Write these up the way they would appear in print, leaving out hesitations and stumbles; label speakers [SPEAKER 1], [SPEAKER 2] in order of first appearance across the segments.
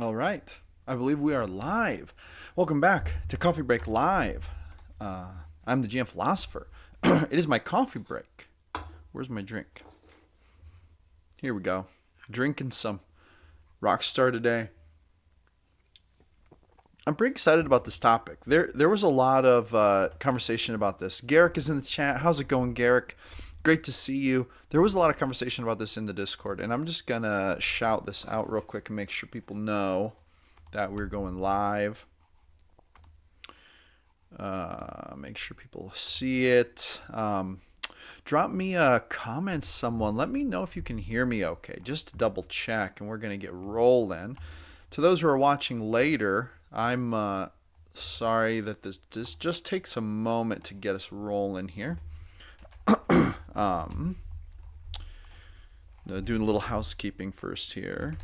[SPEAKER 1] All right. I believe we are live. Welcome back to Coffee Break Live. I'm the GM Philosopher. It is my coffee break. Where's my drink? Here we go. Drinking some Rockstar today. I'm pretty excited about this topic. There was a lot of conversation about this. Garrick is in the chat. How's it going, Garrick? Great to see you. There was a lot of conversation about this in the Discord, and I'm just gonna shout this out real quick and make sure people know that we're going live. Make sure people see it. Drop me a comment, someone. Let me know if you can hear me okay, just to double check, and we're going to get rolling. To those who are watching later, I'm sorry that this just takes a moment to get us rolling here. Doing a little housekeeping first here.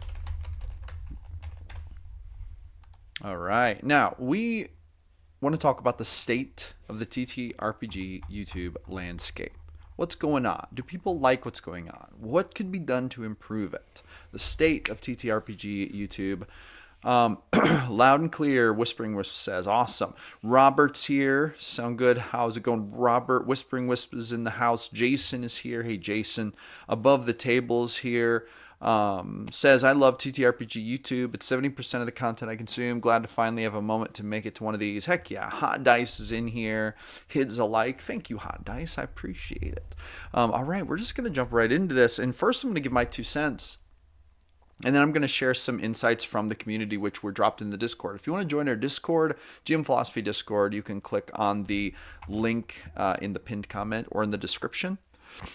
[SPEAKER 1] All right. Now, we want to talk about the state of the TTRPG YouTube landscape. What's going on? Do people like what's going on? What could be done to improve it? The state of TTRPG YouTube. Loud and clear, Whispering Wisp says, awesome. Robert's here. Sound good? How's it going? Robert, Whispering Wisp is in the house. Jason is here. Hey, Jason. Above the Table is here. Says, I love TTRPG YouTube. It's 70% of the content I consume. Glad to finally have a moment to make it to one of these. Heck yeah. Hot Dice is in here. Hids alike. Thank you, Hot Dice. I appreciate it. All right, we're just going to jump right into this. And first, I'm going to give my 2 cents. And then I'm going to share some insights from the community, which were dropped in the Discord. If you want to join our Discord, GM Philosophy Discord, you can click on the link in the pinned comment or in the description.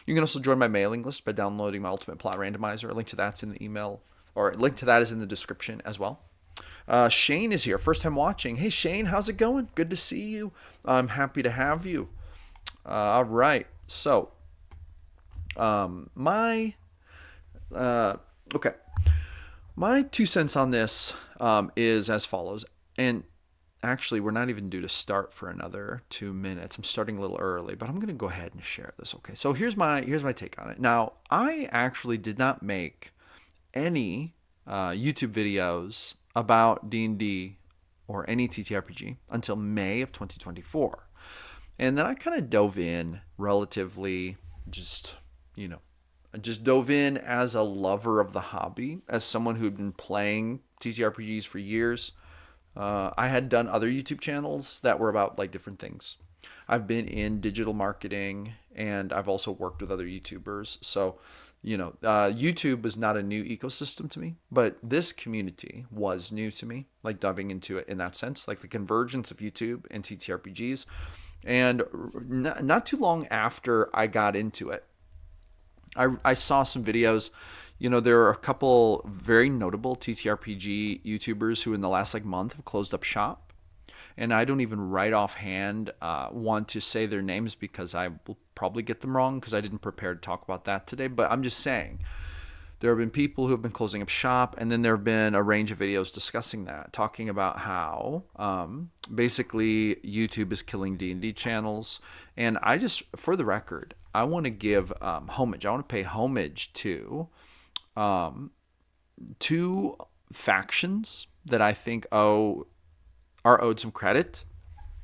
[SPEAKER 1] You can also join my mailing list by downloading my Ultimate Plot Randomizer. A link to that's in the email, or a link to that is in the description as well. Shane is here, first time watching. Hey Shane, how's it going? Good to see you. I'm happy to have you. All right, so my 2 cents on this is as follows, and actually, we're not even due to start for another 2 minutes. I'm starting a little early, but I'm going to go ahead and share this. Okay, so here's my take on it. Now, I actually did not make any YouTube videos about D&D or any TTRPG until May of 2024, and then I kind of dove in relatively just dove in as a lover of the hobby, as someone who'd been playing TTRPGs for years. I had done other YouTube channels that were about like different things. I've been in digital marketing, and I've also worked with other YouTubers. So, YouTube is not a new ecosystem to me, but this community was new to me, like diving into it in that sense, like the convergence of YouTube and TTRPGs. And not too long after I got into it, I saw some videos. There are a couple very notable TTRPG YouTubers who in the last month have closed up shop. And I don't even right offhand want to say their names because I will probably get them wrong because I didn't prepare to talk about that today. But I'm just saying, there have been people who have been closing up shop, and then there have been a range of videos discussing that, talking about how basically YouTube is killing D&D channels. And I just, for the record, I want to give homage. I want to pay homage to two factions that I think are owed some credit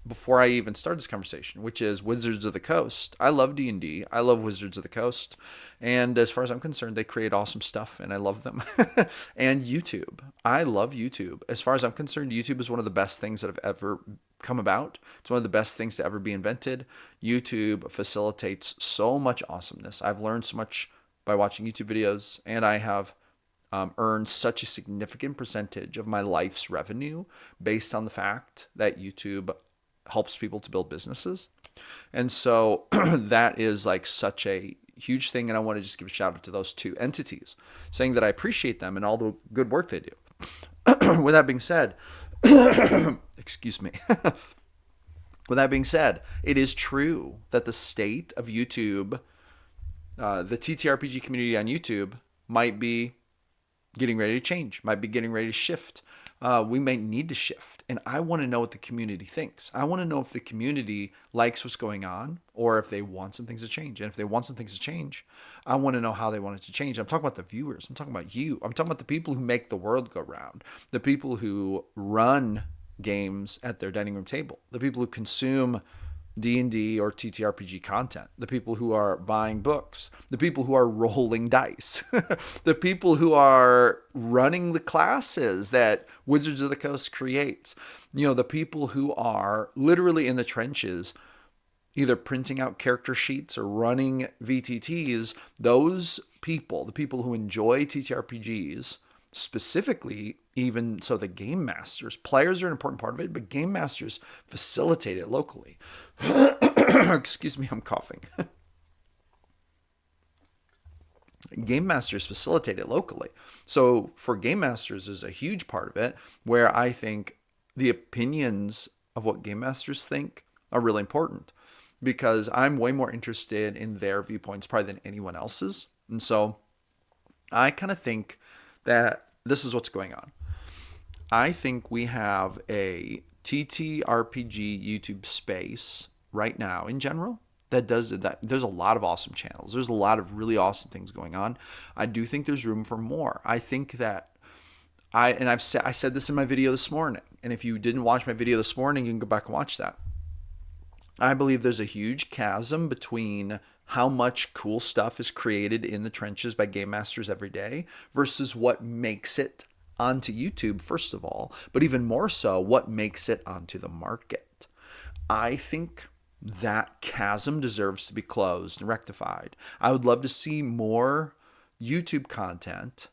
[SPEAKER 1] before I even start this conversation, which is Wizards of the Coast. I love D&D. I love Wizards of the Coast. And as far as I'm concerned, they create awesome stuff, and I love them. And YouTube. I love YouTube. As far as I'm concerned, YouTube is one of the best things that have ever come about. It's one of the best things to ever be invented. YouTube facilitates so much awesomeness. I've learned so much by watching YouTube videos, and I have earned such a significant percentage of my life's revenue based on the fact that YouTube helps people to build businesses. And so that is such a huge thing, and I want to just give a shout out to those two entities, saying that I appreciate them and all the good work they do. With that being said, excuse me. With that being said, it is true that the state of YouTube, the TTRPG community on YouTube, might be getting ready to change, might be getting ready to shift. We might need to shift. And I want to know what the community thinks. I want to know if the community likes what's going on or if they want some things to change. And if they want some things to change, I want to know how they want it to change. I'm talking about the viewers. I'm talking about you. I'm talking about the people who make the world go round, the people who run games at their dining room table, the people who consume D&D or TTRPG content, the people who are buying books, the people who are rolling dice, the people who are running the classes that Wizards of the Coast creates, the people who are literally in the trenches, either printing out character sheets or running VTTs. Those people, the people who enjoy TTRPGs, specifically, even so, the game masters, players are an important part of it, but game masters facilitate it locally. Excuse me, I'm coughing. Game masters facilitate it locally. So for game masters is a huge part of it, where I think the opinions of what game masters think are really important, because I'm way more interested in their viewpoints probably than anyone else's. And so I kind of think that this is what's going on. I think we have a TTRPG YouTube space right now in general that does that. There's a lot of awesome channels. There's a lot of really awesome things going on. I do think there's room for more. I think that I said this in my video this morning. And if you didn't watch my video this morning, you can go back and watch that. I believe there's a huge chasm between how much cool stuff is created in the trenches by game masters every day versus what makes it onto YouTube, first of all, but even more so, what makes it onto the market. I think that chasm deserves to be closed and rectified. I would love to see more YouTube content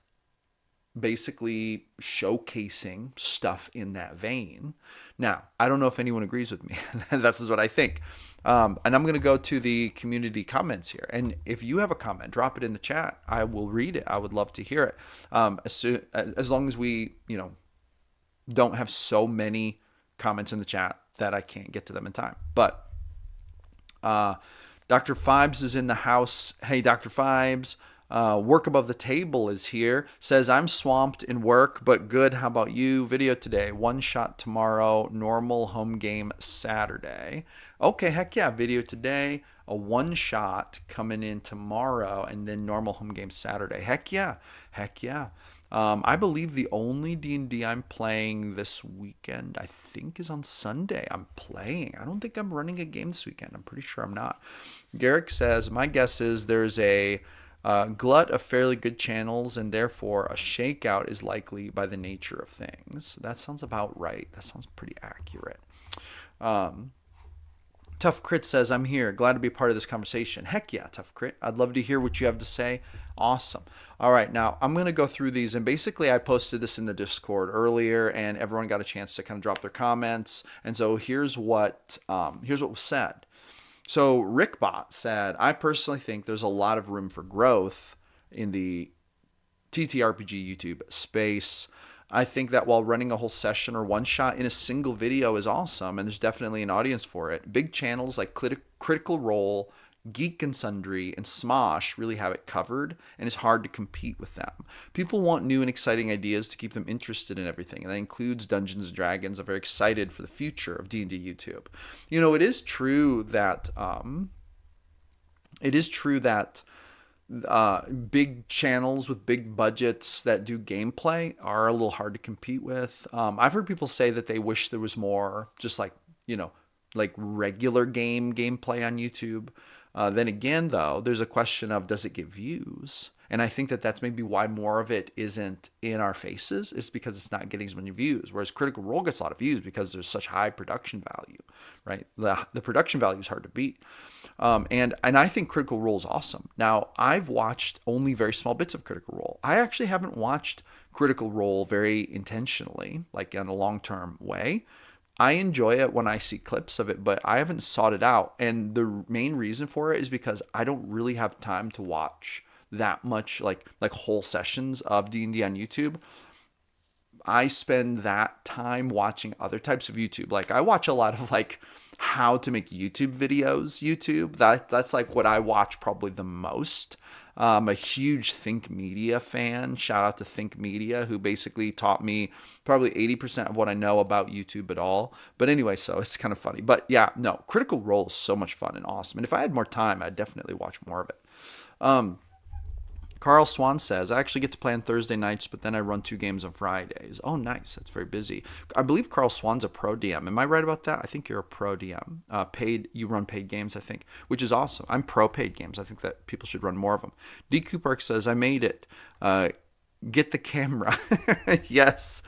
[SPEAKER 1] basically showcasing stuff in that vein. Now, I don't know if anyone agrees with me. This is what I think. And I'm going to go to the community comments here. And if you have a comment, drop it in the chat. I will read it. I would love to hear it. As long as we, don't have so many comments in the chat that I can't get to them in time. But Dr. Fibes is in the house. Hey, Dr. Fibes. Work Above the Table is here. Says, I'm swamped in work, but good. How about you? Video today. One shot tomorrow. Normal home game Saturday. Okay, heck yeah. Video today. A one shot coming in tomorrow, and then normal home game Saturday. Heck yeah. Heck yeah. I believe the only D&D I'm playing this weekend, I think, is on Sunday. I'm playing. I don't think I'm running a game this weekend. I'm pretty sure I'm not. Garrick says, my guess is there's a glut of fairly good channels, and therefore a shakeout is likely by the nature of things. That sounds about right. That sounds pretty accurate. Tough Crit says, I'm here. Glad to be part of this conversation. Heck yeah, Tough Crit. I'd love to hear what you have to say. Awesome. All right, now I'm going to go through these, and basically I posted this in the Discord earlier, and everyone got a chance to kind of drop their comments. And so here's what was said. So Rickbot said, I personally think there's a lot of room for growth in the TTRPG YouTube space. I think that while running a whole session or one shot in a single video is awesome, and there's definitely an audience for it, big channels like Critical Role, Geek and Sundry, and Smosh really have it covered, and it's hard to compete with them. People want new and exciting ideas to keep them interested in everything, and that includes Dungeons & Dragons. I'm very excited for the future of D&D YouTube. It is true that big channels with big budgets that do gameplay are a little hard to compete with. I've heard people say that they wish there was more just like regular gameplay on YouTube. Then again, though, there's a question of, does it get views? And I think that that's maybe why more of it isn't in our faces, is because it's not getting as many views. Whereas Critical Role gets a lot of views because there's such high production value, right? The production value is hard to beat. And I think Critical Role is awesome. Now, I've watched only very small bits of Critical Role. I actually haven't watched Critical Role very intentionally, like in a long-term way. I enjoy it when I see clips of it, but I haven't sought it out. And the main reason for it is because I don't really have time to watch that much like whole sessions of D&D on YouTube. I spend that time watching other types of YouTube. Like I watch a lot of how to make YouTube videos. That's like what I watch probably the most. I'm a huge Think Media fan. Shout out to Think Media, who basically taught me probably 80% of what I know about YouTube at all. But anyway, so it's kind of funny. But yeah, no, Critical Role is so much fun and awesome. And if I had more time, I'd definitely watch more of it. Carl Swan says, I actually get to play on Thursday nights, but then I run 2 games on Fridays. Oh, nice. That's very busy. I believe Carl Swan's a pro DM. Am I right about that? I think you're a pro DM. You run paid games, I think, which is awesome. I'm pro paid games. I think that people should run more of them. D. Cooper says, I made it. Get the camera. Yes.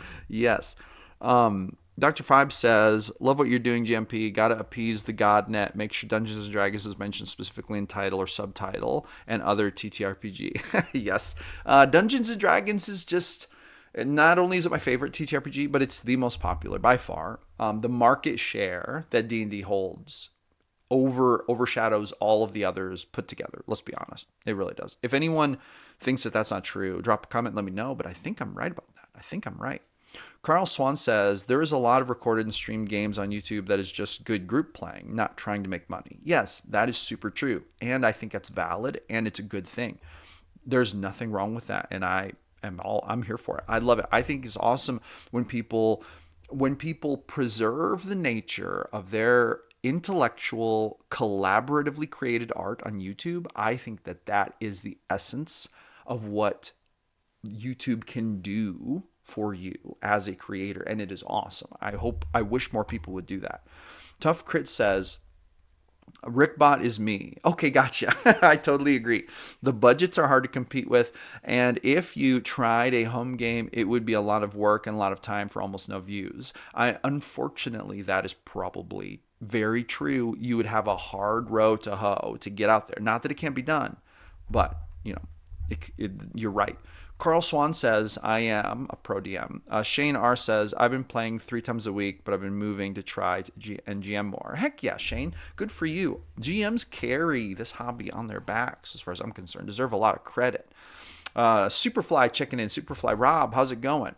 [SPEAKER 1] Dr. Five says, love what you're doing, GMP. Gotta appease the GodNet. Make sure Dungeons & Dragons is mentioned specifically in title or subtitle and other TTRPG. Yes. Dungeons & Dragons is just, not only is it my favorite TTRPG, but it's the most popular by far. The market share that D&D holds overshadows all of the others put together. Let's be honest. It really does. If anyone thinks that that's not true, drop a comment, let me know, but I think I'm right about that. I think I'm right. Carl Swan says, there is a lot of recorded and streamed games on YouTube that is just good group playing, not trying to make money. Yes, that is super true. And I think that's valid and it's a good thing. There's nothing wrong with that. And I'm here for it. I love it. I think it's awesome when people preserve the nature of their intellectual, collaboratively created art on YouTube. I think that is the essence of what YouTube can do for you as a creator, and it is awesome. I wish more people would do that. Tough Crit says, Rickbot is me. Okay, gotcha. I totally agree. The budgets are hard to compete with, and if you tried a home game, it would be a lot of work and a lot of time for almost no views. Unfortunately, that is probably very true. You would have a hard row to hoe to get out there. Not that it can't be done, but you're right. Carl Swan says, I am a pro DM. Shane R says, I've been playing 3 times a week, but I've been moving to try and GM more. Heck yeah, Shane. Good for you. GMs carry this hobby on their backs, as far as I'm concerned. Deserve a lot of credit. Superfly checking in. Superfly Rob, how's it going?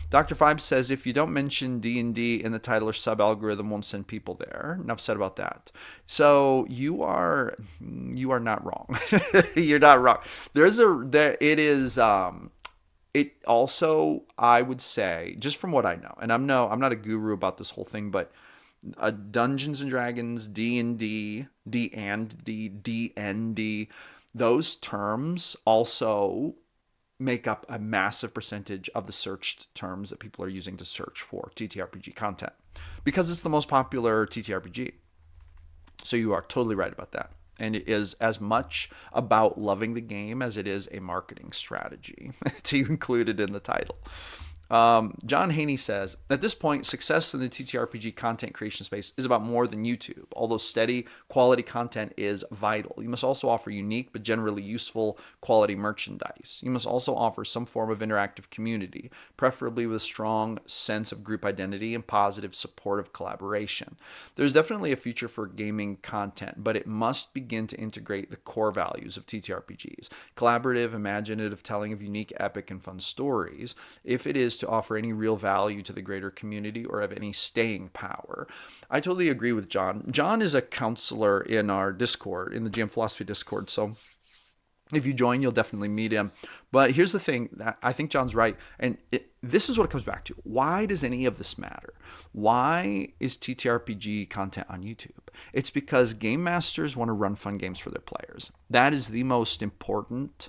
[SPEAKER 1] Dr. Five says, if you don't mention D&D in the title or sub, algorithm won't send people there. Enough said about that. So you are not wrong. You're not wrong. It also, I would say, just from what I know, and I'm not a guru about this whole thing, but Dungeons and Dragons, D&D, D&D, those terms also make up a massive percentage of the searched terms that people are using to search for TTRPG content because it's the most popular TTRPG. So you are totally right about that. And it is as much about loving the game as it is a marketing strategy to include it in the title. John Haney says, at this point, success in the TTRPG content creation space is about more than YouTube. Although steady, quality content is vital. You must also offer unique but generally useful quality merchandise. You must also offer some form of interactive community, preferably with a strong sense of group identity and positive supportive collaboration. There's definitely a future for gaming content, but it must begin to integrate the core values of TTRPGs. Collaborative, imaginative telling of unique, epic, and fun stories. If it is to offer any real value to the greater community or have any staying power. I totally agree with John. John is a counselor in our Discord, in the GM Philosophy Discord, so if you join, you'll definitely meet him. But here's the thing, I think John's right, and this is what it comes back to. Why does any of this matter? Why is TTRPG content on YouTube? It's because game masters want to run fun games for their players. That is the most important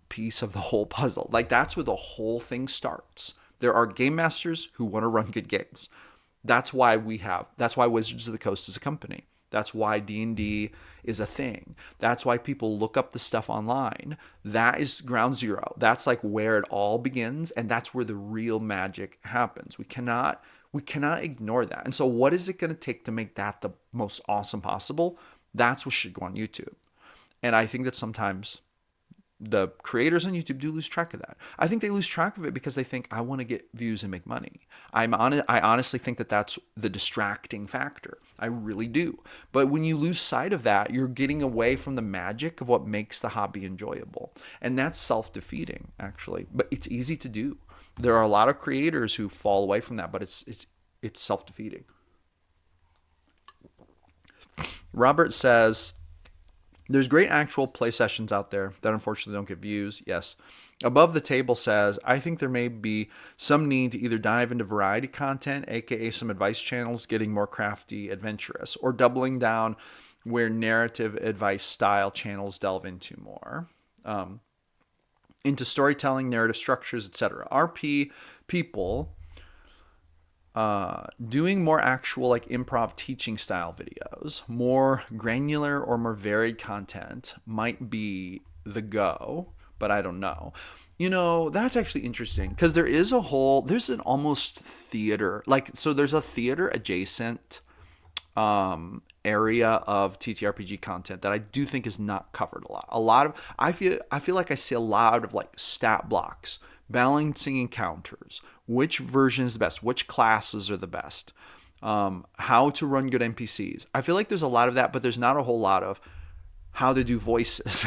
[SPEAKER 1] piece of the whole puzzle. Like, that's where the whole thing starts. There are game masters who want to run good games. That's why Wizards of the Coast is a company. That's why D&D is a thing. That's why people look up the stuff online. That is ground zero. That's like where it all begins, and that's where the real magic happens. We cannot ignore that. And so what is it going to take to make that the most awesome possible? That's what should go on YouTube. And I think that sometimes the creators on YouTube do lose track of that. I think they lose track of it because they think, I want to get views and make money. I honestly think that that's the distracting factor. I really do. But when you lose sight of that, you're getting away from the magic of what makes the hobby enjoyable. And that's self-defeating, actually. But it's easy to do. There are a lot of creators who fall away from that, but it's self-defeating. Robert says, There's great actual play sessions out there that unfortunately don't get views. Yes. Above the Table says, I think there may be some need to either dive into variety content, aka some advice channels getting more crafty, adventurous, or doubling down where narrative advice style channels delve into more. Into storytelling, narrative structures, etc. RP people doing more actual like improv teaching style videos, more granular or more varied content might be the go, but I don't know. That's actually interesting because there's an almost theater, like, so there's a theater adjacent area of TTRPG content that I do think is not covered a lot. I feel like I see a lot of like stat blocks, balancing encounters, which version is the best, which classes are the best, how to run good NPCs. I feel like there's a lot of that, but there's not a whole lot of how to do voices,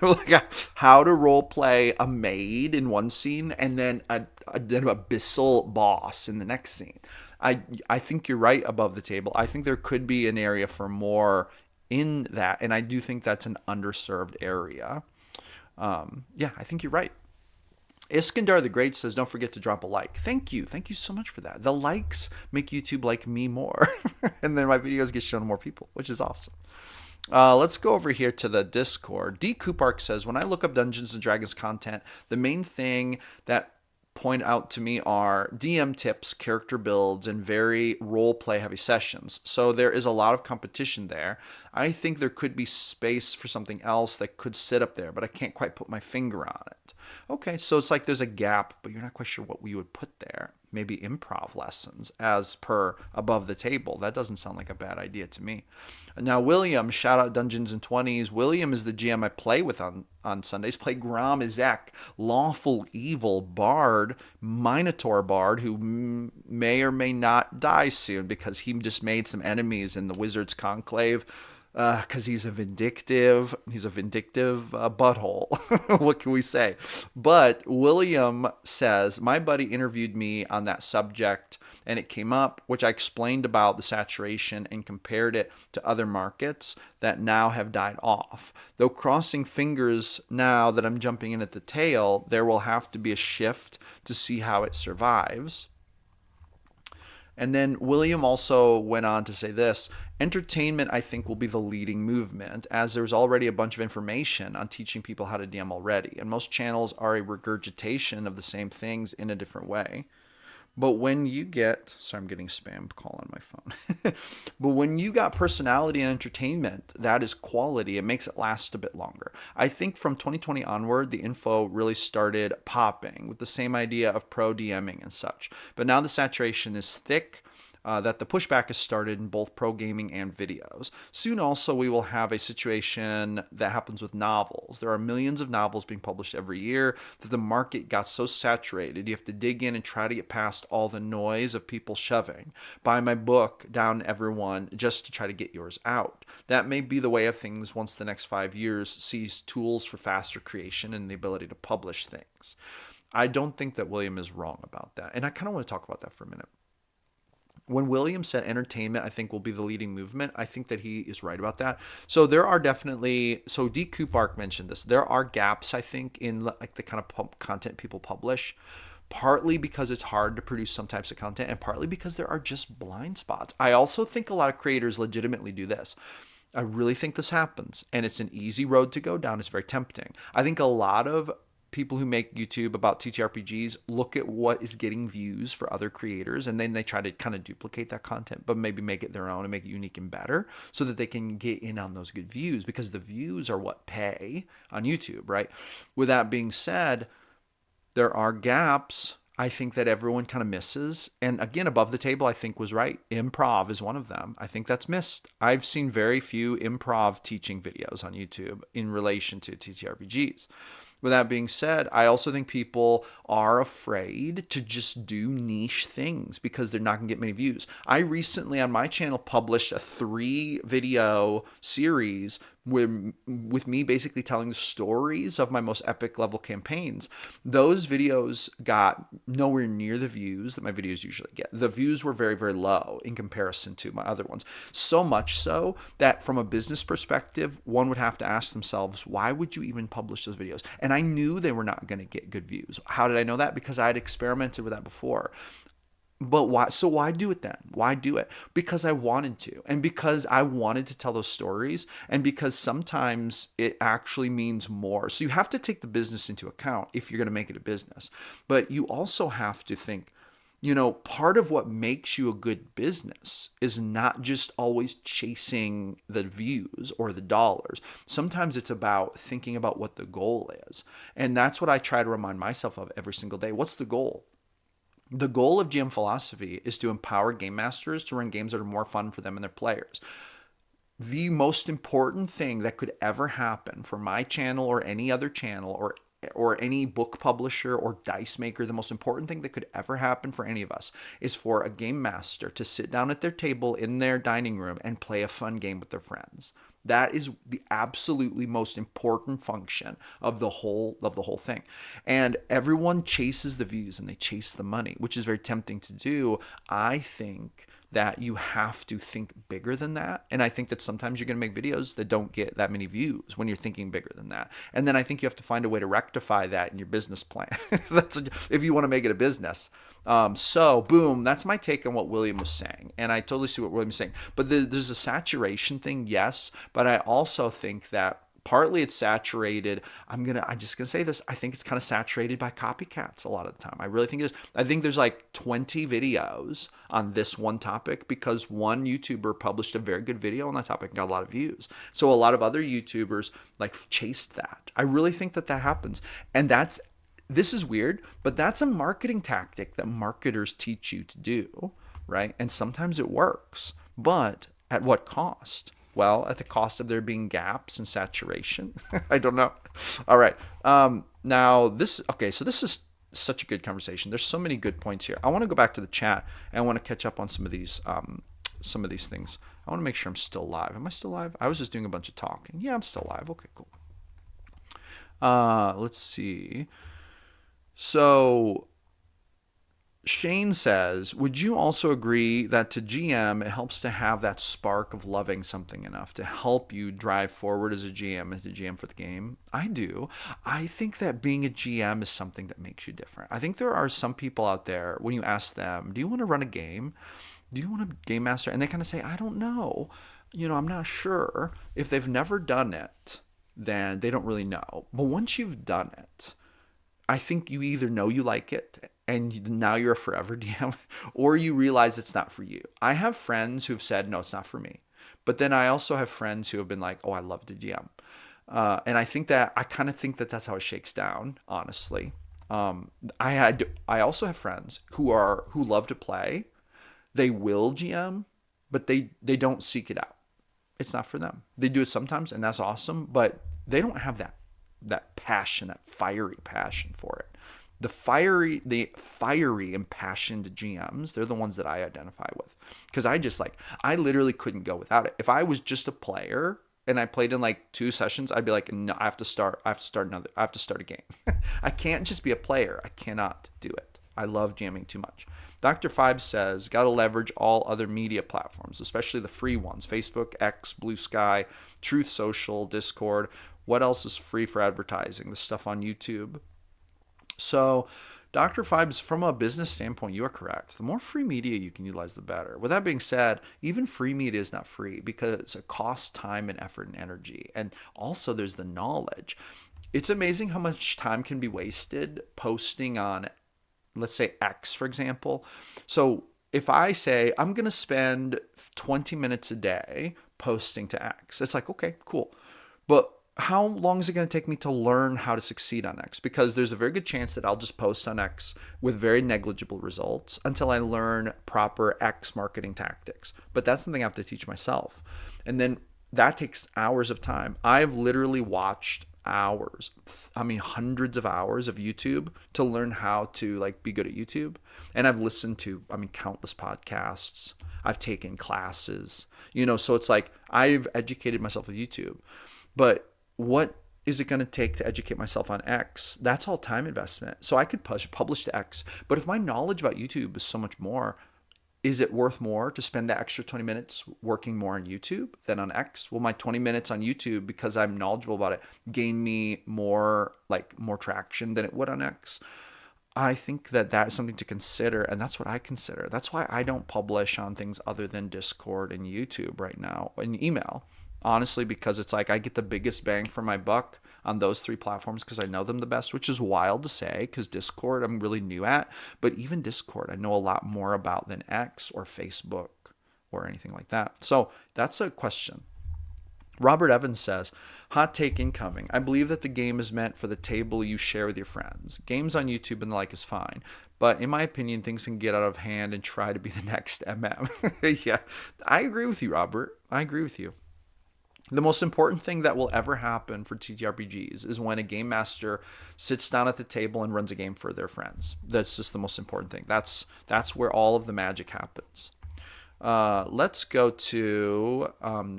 [SPEAKER 1] like how to role play a maid in one scene and then an abyssal boss in the next scene. I think you're right above the table. I think there could be an area for more in that, and I do think that's an underserved area. Yeah, I think you're right. Iskandar the Great says, don't forget to drop a like. Thank you so much for that. The likes make YouTube like me more, and then my videos get shown to more people, which is awesome. Let's go over here to the Discord. D. Coopark says, when I look up Dungeons and Dragons content, the main thing that point out to me are DM tips, character builds, and very role play heavy sessions. So there is a lot of competition there. I think there could be space for something else that could sit up there, but I can't quite put my finger on it. Okay, so it's like there's a gap, but you're not quite sure what we would put there. Maybe improv lessons as per above the table. That doesn't sound like a bad idea to me. Now, William, shout out Dungeons and 20s. William is the GM I play with on Sundays. Play Grom Izek, lawful evil bard, Minotaur bard, who may or may not die soon because he just made some enemies in the Wizard's Conclave. Because he's a vindictive butthole. What can we say? But William says, my buddy interviewed me on that subject and it came up, which I explained about the saturation and compared it to other markets that now have died off. Though crossing fingers now that I'm jumping in at the tail, there will have to be a shift to see how it survives. And then William also went on to say this, entertainment, I think, will be the leading movement, as there's already a bunch of information on teaching people how to DM already, and most channels are a regurgitation of the same things in a different way. But when you get, sorry, I'm getting spam call on my phone. But when you got personality and entertainment, that is quality. It makes it last a bit longer. I think from 2020 onward, the info really started popping with the same idea of pro DMing and such. But now the saturation is thick. That the pushback has started in both pro gaming and videos. Soon also we will have a situation that happens with novels. There are millions of novels being published every year that the market got so saturated you have to dig in and try to get past all the noise of people shoving. Buy my book down everyone just to try to get yours out. That may be the way of things once the next 5 years sees tools for faster creation and the ability to publish things. I don't think that William is wrong about that. And I kind of want to talk about that for a minute. When William said entertainment, I think, will be the leading movement, I think that he is right about that. So there are definitely, so D. Coopark mentioned this, there are gaps, I think, in like the kind of content people publish, partly because it's hard to produce some types of content and partly because there are just blind spots. I also think a lot of creators legitimately do this. I really think this happens, and it's an easy road to go down. It's very tempting. I think a lot of people who make YouTube about TTRPGs look at what is getting views for other creators, and then they try to kind of duplicate that content, but maybe make it their own and make it unique and better so that they can get in on those good views, because the views are what pay on YouTube, right? With that being said, there are gaps I think that everyone kind of misses. And again, above the table, I think was right. Improv is one of them. I think that's missed. I've seen very few improv teaching videos on YouTube in relation to TTRPGs. With that being said, I also think people are afraid to just do niche things because they're not going to get many views. I recently on my channel published a 3-video series with me basically telling the stories of my most epic level campaigns, those videos got nowhere near the views that my videos usually get. The views were very, very low in comparison to my other ones. So much so that from a business perspective, one would have to ask themselves, why would you even publish those videos? And I knew they were not going to get good views. How did I know that? Because I had experimented with that before. But why? So why do it then? Why do it? Because I wanted to, and because I wanted to tell those stories, and because sometimes it actually means more. So you have to take the business into account if you're going to make it a business. But you also have to think, part of what makes you a good business is not just always chasing the views or the dollars. Sometimes it's about thinking about what the goal is. And that's what I try to remind myself of every single day. What's the goal? The goal of GM Philosophy is to empower game masters to run games that are more fun for them and their players. The most important thing that could ever happen for my channel or any other channel or any book publisher or dice maker, the most important thing that could ever happen for any of us is for a game master to sit down at their table in their dining room and play a fun game with their friends. That is the absolutely most important function of the whole thing. And everyone chases the views and they chase the money, which is very tempting to do. I think that you have to think bigger than that. And I think that sometimes you're going to make videos that don't get that many views when you're thinking bigger than that. And then I think you have to find a way to rectify that in your business plan. If you want to make it a business. So boom, that's my take on what William was saying. And I totally see what William was saying. But there's a saturation thing, yes. But I also think that partly it's saturated. I'm just gonna say this. I think it's kind of saturated by copycats a lot of the time. I think there's like 20 videos on this one topic because one YouTuber published a very good video on that topic and got a lot of views. So a lot of other YouTubers like chased that. I really think that happens. And this is weird, but that's a marketing tactic that marketers teach you to do, right? And sometimes it works, but at what cost? Well, at the cost of there being gaps and saturation. I don't know. All right. So this is such a good conversation. There's so many good points here. I want to go back to the chat and I want to catch up on some of these things. I want to make sure I'm still live. Am I still live? I was just doing a bunch of talking. Yeah, I'm still live. Okay, cool. Let's see. So Shane says, would you also agree that to GM, it helps to have that spark of loving something enough to help you drive forward as a GM and to GM for the game? I do. I think that being a GM is something that makes you different. I think there are some people out there, when you ask them, do you want to run a game? Do you want a game master? And they kind of say, I don't know. I'm not sure. If they've never done it, then they don't really know. But once you've done it, I think you either know you like it and now you're a forever DM, or you realize it's not for you. I have friends who've said, no, it's not for me. But then I also have friends who have been like, oh, I love to GM. And I kind of think that that's how it shakes down, honestly. I also have friends who love to play. They will GM, but they don't seek it out. It's not for them. They do it sometimes, and that's awesome, but they don't have that passion, that fiery passion for it. The fiery impassioned GMs, they're the ones that I identify with. Because I literally couldn't go without it. If I was just a player and I played in like 2 sessions, I'd be like, no, I have to start a game. I can't just be a player. I cannot do it. I love jamming too much. Dr. Fibes says, got to leverage all other media platforms, especially the free ones. Facebook, X, Blue Sky, Truth Social, Discord. What else is free for advertising? The stuff on YouTube. So, Dr. Fibes, from a business standpoint, you are correct. The more free media you can utilize, the better. With that being said, even free media is not free because it costs time and effort and energy. And also there's the knowledge. It's amazing how much time can be wasted posting on, let's say, X, for example. So if I say I'm going to spend 20 minutes a day posting to X, it's like, okay, cool. But how long is it going to take me to learn how to succeed on X? Because there's a very good chance that I'll just post on X with very negligible results until I learn proper X marketing tactics. But that's something I have to teach myself. And then that takes hours of time. I've literally watched hundreds of hours of YouTube to learn how to be good at YouTube. And I've listened to, countless podcasts. I've taken classes, so it's like I've educated myself with YouTube. But what is it going to take to educate myself on X? That's all time investment. So I could publish to X. But if my knowledge about YouTube is so much more, is it worth more to spend the extra 20 minutes working more on YouTube than on X? Will my 20 minutes on YouTube, because I'm knowledgeable about it, gain me more traction than it would on X? I think that is something to consider, and that's what I consider. That's why I don't publish on things other than Discord and YouTube right now, and email. Honestly, because it's like I get the biggest bang for my buck on those 3 platforms because I know them the best, which is wild to say because Discord I'm really new at. But even Discord I know a lot more about than X or Facebook or anything like that. So that's a question. Robert Evans says, hot take incoming. I believe that the game is meant for the table you share with your friends. Games on YouTube and the like is fine. But in my opinion, things can get out of hand and try to be the next MM. Yeah, I agree with you, Robert. I agree with you. The most important thing that will ever happen for TTRPGs is when a game master sits down at the table and runs a game for their friends. That's just the most important thing. That's where all of the magic happens. Let's go to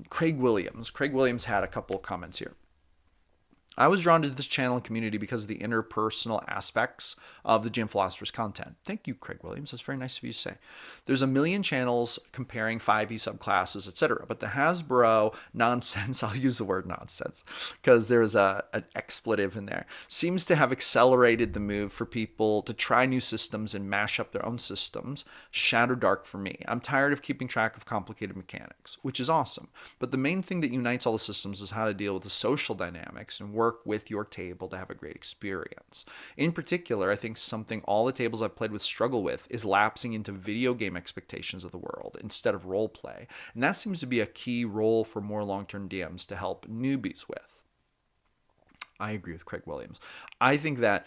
[SPEAKER 1] Craig Williams. Craig Williams had a couple of comments here. I was drawn to this channel and community because of the interpersonal aspects of the GM Philosophers content. Thank you, Craig Williams. That's very nice of you to say. There's a million channels comparing 5e subclasses, etc. But the Hasbro nonsense, I'll use the word nonsense because there's an expletive in there, seems to have accelerated the move for people to try new systems and mash up their own systems. Shadow Dark for me. I'm tired of keeping track of complicated mechanics, which is awesome. But the main thing that unites all the systems is how to deal with the social dynamics and work with your table to have a great experience. In particular, I think something all the tables I've played with struggle with is lapsing into video game expectations of the world instead of role play. And that seems to be a key role for more long-term DMs to help newbies with. I agree with Craig Williams. I think that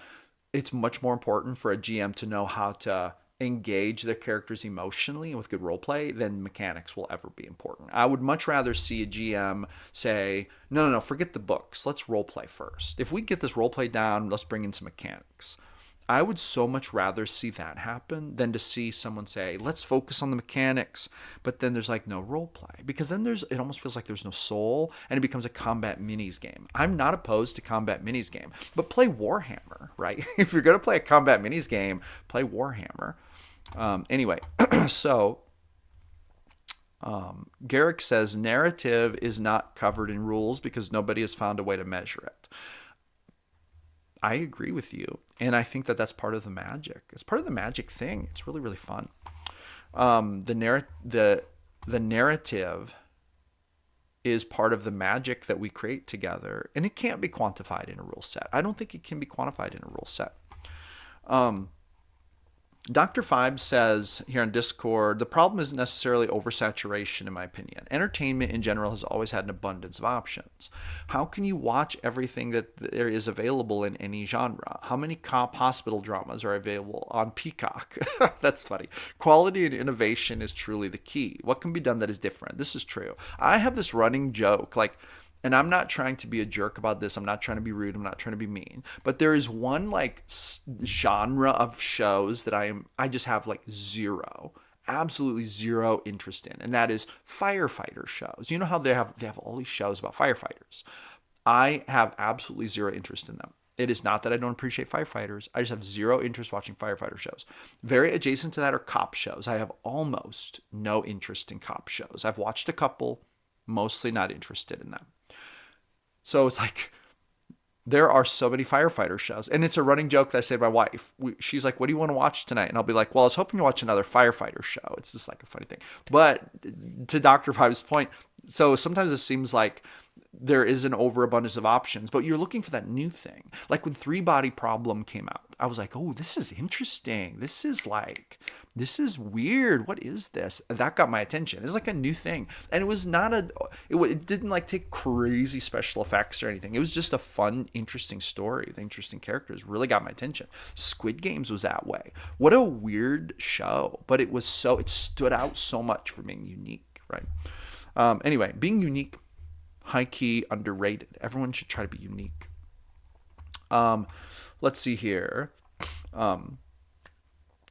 [SPEAKER 1] it's much more important for a GM to know how to engage their characters emotionally and with good role play than mechanics will ever be important. I would much rather see a GM say, no, forget the books. Let's role play first. If we get this role play down, let's bring in some mechanics. I would so much rather see that happen than to see someone say, let's focus on the mechanics, but then there's like no role play, because then it almost feels like there's no soul and it becomes a combat minis game. I'm not opposed to combat minis game, but play Warhammer, right? If you're going to play a combat minis game, play Warhammer. Anyway, so Garrick says narrative is not covered in rules because nobody has found a way to measure it. I agree with you, and I think that that's part of the magic. It's part of the magic thing. It's really, really fun. The narrative is part of the magic that we create together, and it can't be quantified in a rule set. I don't think it can be quantified in a rule set. Dr. Fibe says here on Discord, the problem isn't necessarily oversaturation, in my opinion. Entertainment in general has always had an abundance of options. How can you watch everything that there is available in any genre? How many cop hospital dramas are available on Peacock? That's funny. Quality and innovation is truly the key. What can be done that is different? This is true. I have this running joke, and I'm not trying to be a jerk about this. I'm not trying to be rude. I'm not trying to be mean. But there is one genre of shows that I just have absolutely zero interest in, and that is firefighter shows. You know how they have all these shows about firefighters. I have absolutely zero interest in them. It is not that I don't appreciate firefighters. I just have zero interest watching firefighter shows. Very adjacent to that are cop shows. I have almost no interest in cop shows. I've watched a couple, mostly not interested in them. So it's like, there are so many firefighter shows. And it's a running joke that I say to my wife. She's like, what do you want to watch tonight? And I'll be like, well, I was hoping to watch another firefighter show. It's just like a funny thing. But to Dr. Five's point, so sometimes it seems like there is an overabundance of options, but you're looking for that new thing. Like when Three Body Problem came out, I was like, oh, this is interesting. This is weird. What is this? That got my attention. It's like a new thing. And it was not it didn't take crazy special effects or anything. It was just a fun, interesting story. The interesting characters really got my attention. Squid Games was that way. What a weird show, but it stood out so much for being unique, right? Anyway, being unique, high key, underrated. Everyone should try to be unique. Let's see here.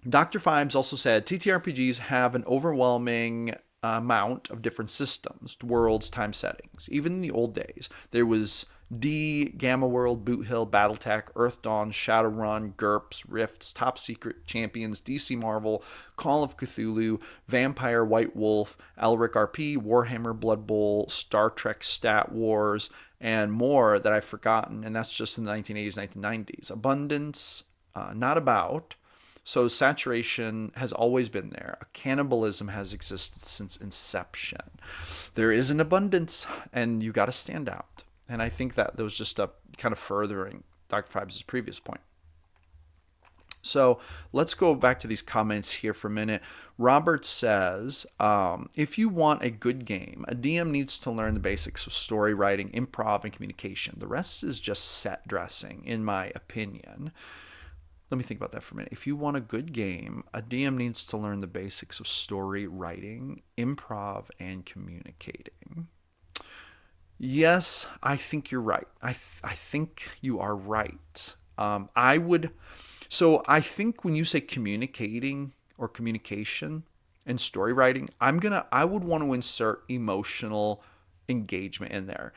[SPEAKER 1] Dr. Fibes also said TTRPGs have an overwhelming amount of different systems, worlds, time settings. Even in the old days, there was D, Gamma World, Boot Hill, Battletech, Earth Dawn, Shadowrun, GURPS, Rifts, Top Secret, Champions, DC Marvel, Call of Cthulhu, Vampire, White Wolf, Elric RP, Warhammer, Blood Bowl, Star Trek, Stat Wars, and more that I've forgotten. And that's just in the 1980s, 1990s. Abundance, not about. So saturation has always been there. Cannibalism has existed since inception. There is an abundance, and you got to stand out. And I think that was just a kind of furthering Dr. Fibes' previous point. So let's go back to these comments here for a minute. Robert says, if you want a good game, a DM needs to learn the basics of story writing, improv, and communication. The rest is just set dressing, in my opinion. Let me think about that for a minute. If you want a good game, a DM needs to learn the basics of story writing, improv, and communicating. Yes, I think you're right. I think you are right. So I think when you say communicating or communication and story writing, I would want to insert emotional engagement in there.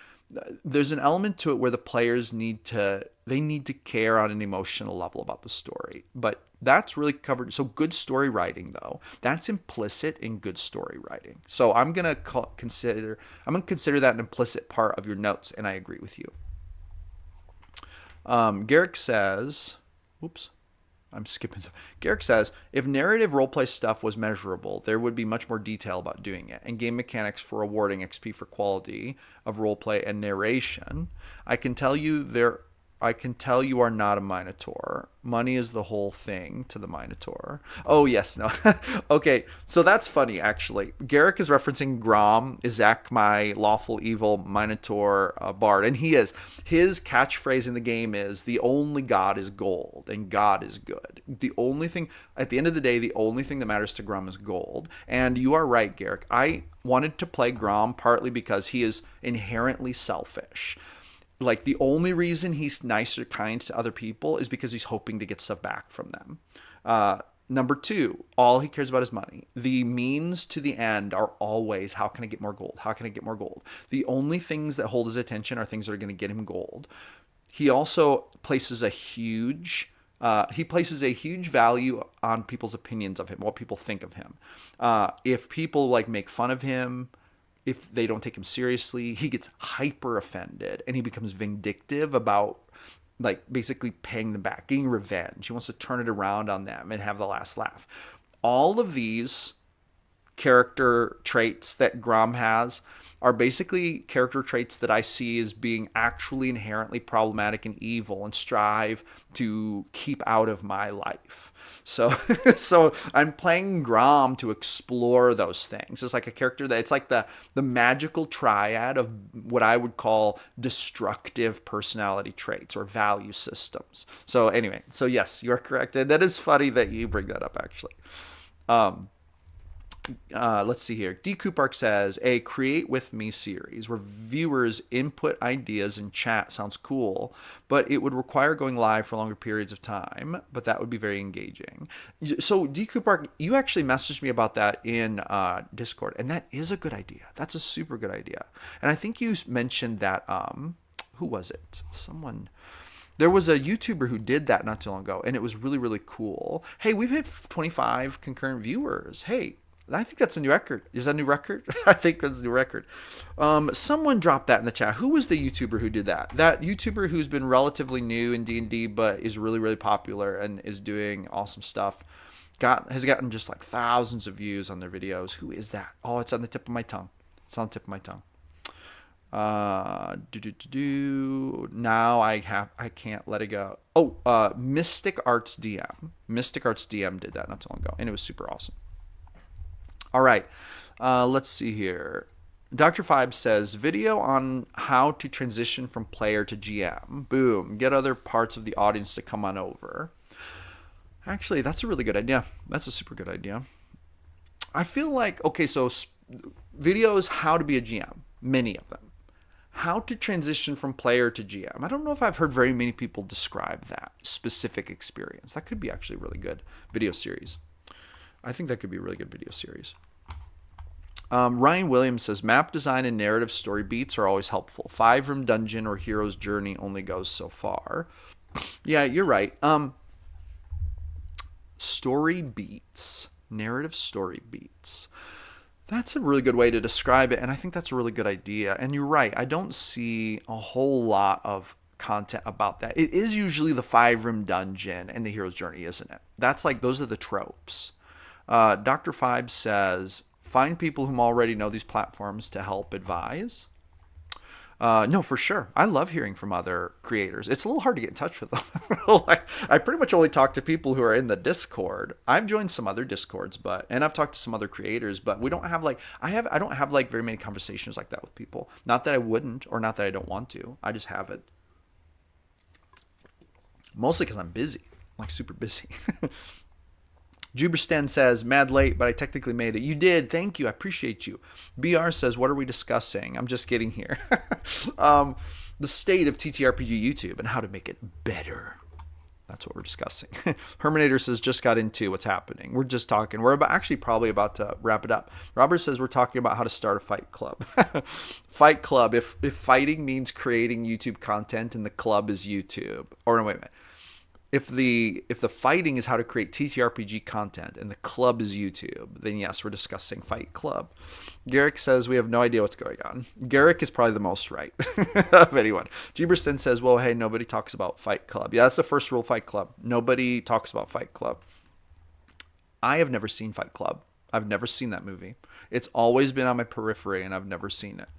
[SPEAKER 1] There's an element to it where the players need to care on an emotional level about the story, but that's really covered. So good story writing, though, that's implicit in good story writing. So I'm gonna consider that an implicit part of your notes, and I agree with you. Garrick says, "Oops, I'm skipping." Garrick says, if narrative roleplay stuff was measurable, there would be much more detail about doing it, and game mechanics for awarding XP for quality of roleplay and narration. I can tell you are not a Minotaur. Money is the whole thing to the Minotaur. Oh, yes, no. Okay, so that's funny, actually. Garrick is referencing Grom, Izak, my lawful evil Minotaur bard, and he is. His catchphrase in the game is, the only god is gold, and God is good. The only thing, at the end of the day, the only thing that matters to Grom is gold. And you are right, Garrick. I wanted to play Grom partly because he is inherently selfish. Like, the only reason he's nice or kind to other people is because he's hoping to get stuff back from them. Number two, all he cares about is money. The means to the end are always, how can I get more gold? How can I get more gold? The only things that hold his attention are things that are going to get him gold. He also places a huge value on people's opinions of him, what people think of him. If people make fun of him, if they don't take him seriously, he gets hyper offended and he becomes vindictive about basically paying them back, getting revenge. He wants to turn it around on them and have the last laugh. All of these character traits that Grom has are basically character traits that I see as being actually inherently problematic and evil and strive to keep out of my life. So I'm playing Grom to explore those things. It's like a character that it's like the magical triad of what I would call destructive personality traits or value systems. So anyway, so yes, you're correct. And that is funny that you bring that up, actually. Let's see here. D. Coopark says, a Create With Me series where viewers input ideas in chat sounds cool, but it would require going live for longer periods of time, but that would be very engaging. So D. Coopark, you actually messaged me about that in Discord, and that is a good idea. That's a super good idea. And I think you mentioned that, who was it? There was a YouTuber who did that not too long ago, and it was really, really cool. Hey, we've hit 25 concurrent viewers. Hey, I think that's a new record. Is that a new record? I think that's a new record. Someone dropped that in the chat. Who was the YouTuber who did that? That YouTuber who's been relatively new in D&D, but is really, really popular and is doing awesome stuff. Has gotten just thousands of views on their videos. Who is that? Oh, it's on the tip of my tongue. It's on the tip of my tongue. Now I can't let it go. Oh, Mystic Arts DM. Mystic Arts DM did that not too long ago, and it was super awesome. All right, let's see here. Dr. Fibe says, video on how to transition from player to GM. Boom, get other parts of the audience to come on over. Actually, that's a really good idea. That's a super good idea. I feel like, okay, so videos, how to be a GM, many of them. How to transition from player to GM. I don't know if I've heard very many people describe that specific experience. That could be actually a really good video series. I think that could be a really good video series. Ryan Williams says, map design and narrative story beats are always helpful. 5-room dungeon or hero's journey only goes so far. Yeah, you're right. Story beats, narrative story beats. That's a really good way to describe it, and I think that's a really good idea. And you're right, I don't see a whole lot of content about that. It is usually the 5-room dungeon and the hero's journey, isn't it? That's like, those are the tropes. Dr. Five says, find people whom already know these platforms to help advise. No, for sure. I love hearing from other creators. It's a little hard to get in touch with them. I pretty much only talk to people who are in the Discord. I've joined some other Discords, and I've talked to some other creators, but we don't have I don't have like very many conversations like that with people. Not that I wouldn't, or not that I don't want to. I just haven't. Mostly because I'm busy, like super busy. Jubersten says, mad late, but I technically made it. You did. Thank you. I appreciate you. BR says, what are we discussing? I'm just getting here. The state of TTRPG YouTube and how to make it better. That's what we're discussing. Herminator says, just got into what's happening. We're just talking. We're actually probably about to wrap it up. Robert says, we're talking about how to start a fight club. Fight club. If fighting means creating YouTube content and the club is YouTube. Or no, wait a minute. If the fighting is how to create TTRPG content and the club is YouTube, then yes, we're discussing Fight Club. Garrick says we have no idea what's going on. Garrick is probably the most right of anyone. Jeberson says, well, hey, nobody talks about Fight Club. Yeah, that's the first rule of Fight Club. Nobody talks about Fight Club. I have never seen Fight Club. I've never seen that movie. It's always been on my periphery and I've never seen it.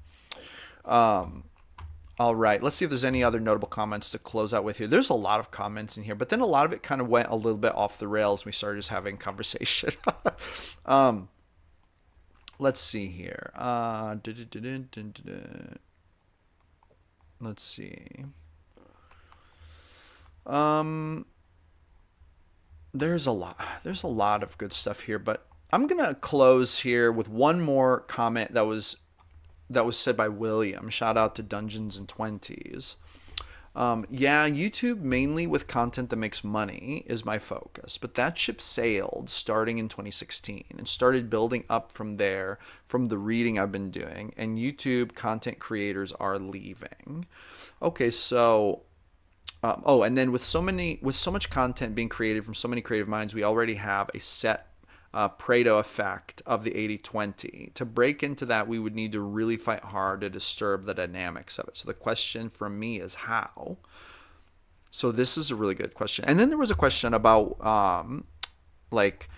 [SPEAKER 1] All right, let's see if there's any other notable comments to close out with here. There's a lot of comments in here, but then a lot of it kind of went a little bit off the rails. We started just having conversation. Let's see here. Let's see. There's a lot of good stuff here, but I'm gonna close here with one more comment that was said by William. Shout out to Dungeons and 20s. Yeah, YouTube mainly with content that makes money is my focus, but that ship sailed starting in 2016 and started building up from there, from the reading I've been doing, and YouTube content creators are leaving. Okay, so and then with so much content being created from so many creative minds, we already have a set Pareto effect of the 80-20. To break into that, we would need to really fight hard to disturb the dynamics of it. So the question from me is how? So this is a really good question. And then there was a question about like,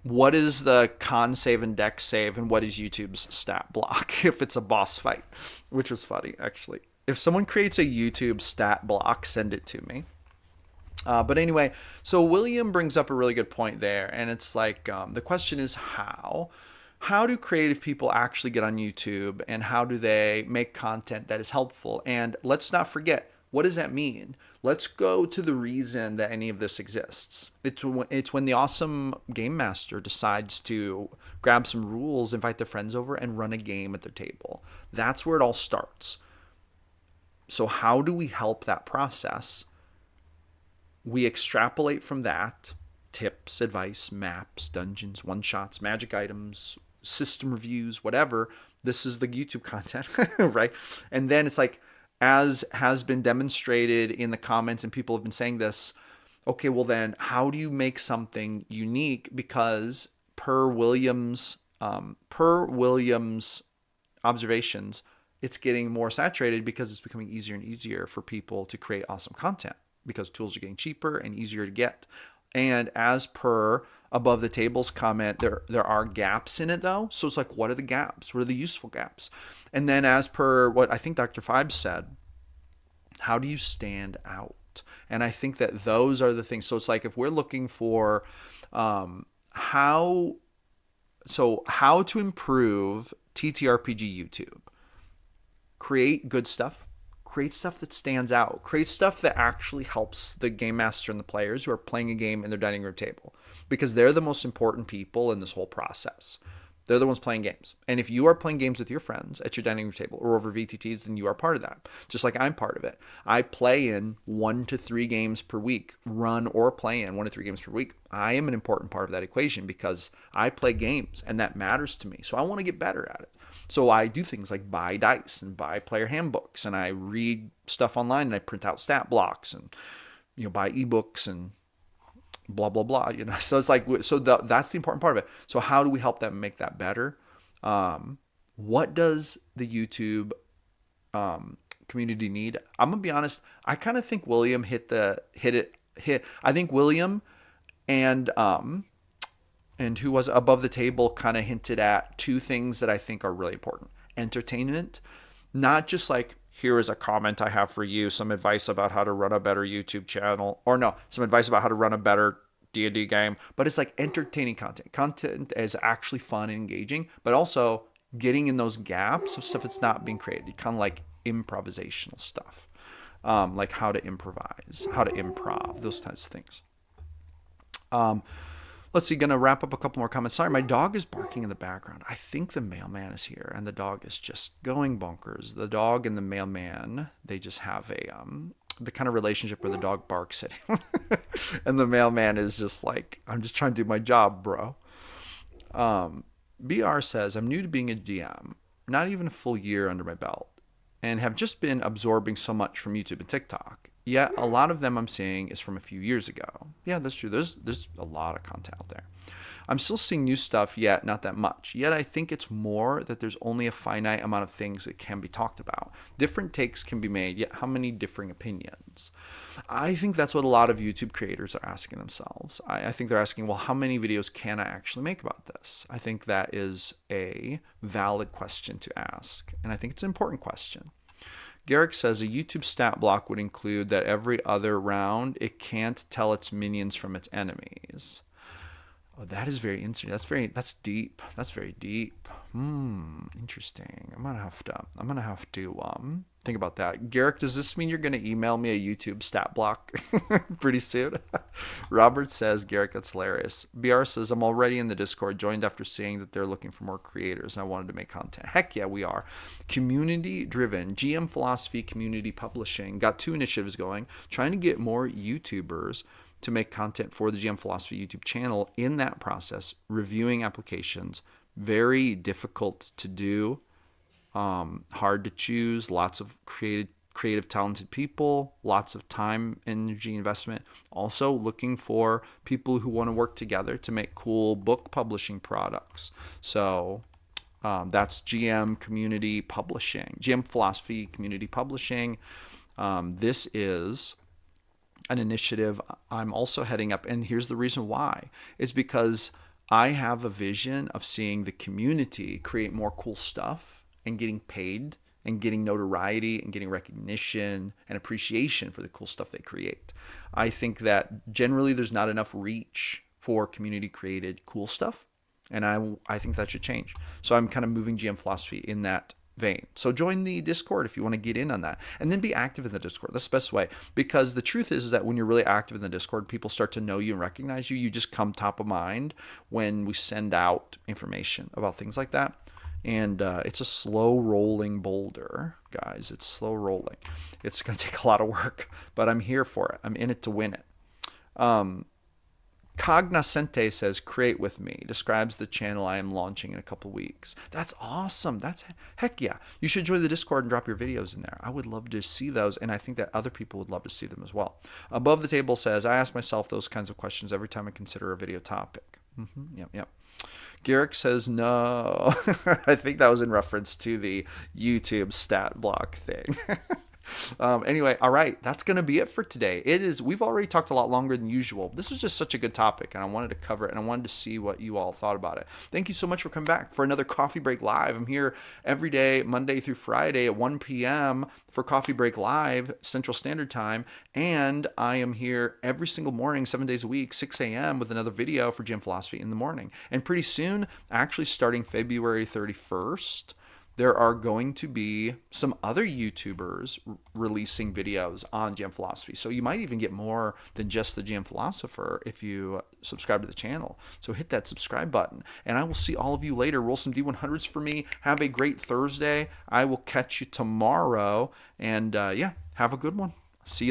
[SPEAKER 1] what is the con save and dex save and what is YouTube's stat block if it's a boss fight, which was funny, actually. If someone creates a YouTube stat block, send it to me. But anyway, so William brings up a really good point there, and it's like the question is how? How do creative people actually get on YouTube, and how do they make content that is helpful? And let's not forget, what does that mean? Let's go to the reason that any of this exists. It's when the awesome game master decides to grab some rules, invite their friends over, and run a game at their table. That's where it all starts. So how do we help that process? We extrapolate from that, tips, advice, maps, dungeons, one-shots, magic items, system reviews, whatever. This is the YouTube content, right? And then it's like, as has been demonstrated in the comments and people have been saying this, okay, well then how do you make something unique? Because per Williams' observations, it's getting more saturated because it's becoming easier and easier for people to create awesome content, because tools are getting cheaper and easier to get. And as per above the tables comment, there are gaps in it though. So it's like, what are the gaps? What are the useful gaps? And then as per what I think Dr. Five said, how do you stand out? And I think that those are the things. So it's like, if we're looking for how to improve TTRPG YouTube, create good stuff. Create stuff that stands out. Create stuff that actually helps the game master and the players who are playing a game in their dining room table, because they're the most important people in this whole process. They're the ones playing games. And if you are playing games with your friends at your dining room table or over VTTs, then you are part of that. Just like I'm part of it. I play in 1 to 3 games per week, run or play in 1 to 3 games per week. I am an important part of that equation because I play games and that matters to me. So I want to get better at it. So I do things like buy dice and buy player handbooks, and I read stuff online, and I print out stat blocks and buy ebooks and blah blah blah. So it's like, that's the important part of it. So how do we help them make that better? What does the YouTube community need? I'm gonna be honest. I kind of think William hit. I think William and who was above the table kind of hinted at 2 things that I think are really important. Entertainment, not just like, here is a comment I have for you, some advice about how to run a better YouTube channel, or no, some advice about how to run a better D&D game, but it's like entertaining content is actually fun and engaging, but also getting in those gaps of stuff that's not being created, kind of like improvisational stuff, like how to improvise, how to improv, those types of things. Let's see, gonna wrap up a couple more comments. Sorry, my dog is barking in the background. I think the mailman is here, and the dog is just going bonkers. The dog and the mailman, they just have the kind of relationship where the dog barks at him, and the mailman is just like, I'm just trying to do my job, bro. BR says, I'm new to being a DM, not even a full year under my belt, and have just been absorbing so much from YouTube and TikTok. Yet a lot of them I'm seeing is from a few years ago. Yeah, that's true. There's a lot of content out there. I'm still seeing new stuff, yet not that much. Yet I think it's more that there's only a finite amount of things that can be talked about. Different takes can be made, yet how many differing opinions? I think that's what a lot of YouTube creators are asking themselves. I think they're asking, well, how many videos can I actually make about this? I think that is a valid question to ask, and I think it's an important question. Garrick says a YouTube stat block would include that every other round it can't tell its minions from its enemies. Oh, that is very interesting. That's deep. That's very deep. Interesting. I'm gonna have to think about that. Garrick, does this mean you're gonna email me a YouTube stat block pretty soon? Robert says, Garrick, that's hilarious. BR says, I'm already in the Discord, joined after seeing that they're looking for more creators, and I wanted to make content. Heck yeah, we are. Community driven, GM philosophy, community publishing. Got 2 initiatives going, trying to get more YouTubers to make content for the GM Philosophy YouTube channel. In that process, reviewing applications, very difficult to do, hard to choose, lots of creative, talented people, lots of time, energy investment. Also looking for people who want to work together to make cool book publishing products. So that's GM Community Publishing, GM Philosophy Community Publishing. This is an initiative I'm also heading up, and here's the reason why. It's because I have a vision of seeing the community create more cool stuff and getting paid and getting notoriety and getting recognition and appreciation for the cool stuff they create. I think that generally there's not enough reach for community created cool stuff, and I think that should change. So I'm kind of moving GM philosophy in that vein. So join the Discord if you want to get in on that, and then be active in the Discord. That's the best way, because the truth is that when you're really active in the Discord, people start to know you and recognize you. You just come top of mind when we send out information about things like that. And it's a slow rolling boulder, guys. It's slow rolling. It's going to take a lot of work, but I'm here for it. I'm in it to win it. Cognoscente says, create with me. Describes the channel I am launching in a couple weeks. That's awesome. That's heck yeah. You should join the Discord and drop your videos in there. I would love to see those, and I think that other people would love to see them as well. Above the table says, I ask myself those kinds of questions every time I consider a video topic. Yep. Garrick says no. I think that was in reference to the YouTube stat block thing. Anyway, all right, that's going to be it for today. We've already talked a lot longer than usual. This was just such a good topic, and I wanted to cover it, and I wanted to see what you all thought about it. Thank you so much for coming back for another Coffee Break Live. I'm here every day, Monday through Friday at 1 p.m. for Coffee Break Live, Central Standard Time, and I am here every single morning, 7 days a week, 6 a.m. with another video for Gym Philosophy in the morning. And pretty soon, actually starting February 31st, there are going to be some other YouTubers releasing videos on GM Philosophy. So you might even get more than just the GM Philosopher if you subscribe to the channel. So hit that subscribe button. And I will see all of you later. Roll some D100s for me. Have a great Thursday. I will catch you tomorrow. And yeah, have a good one.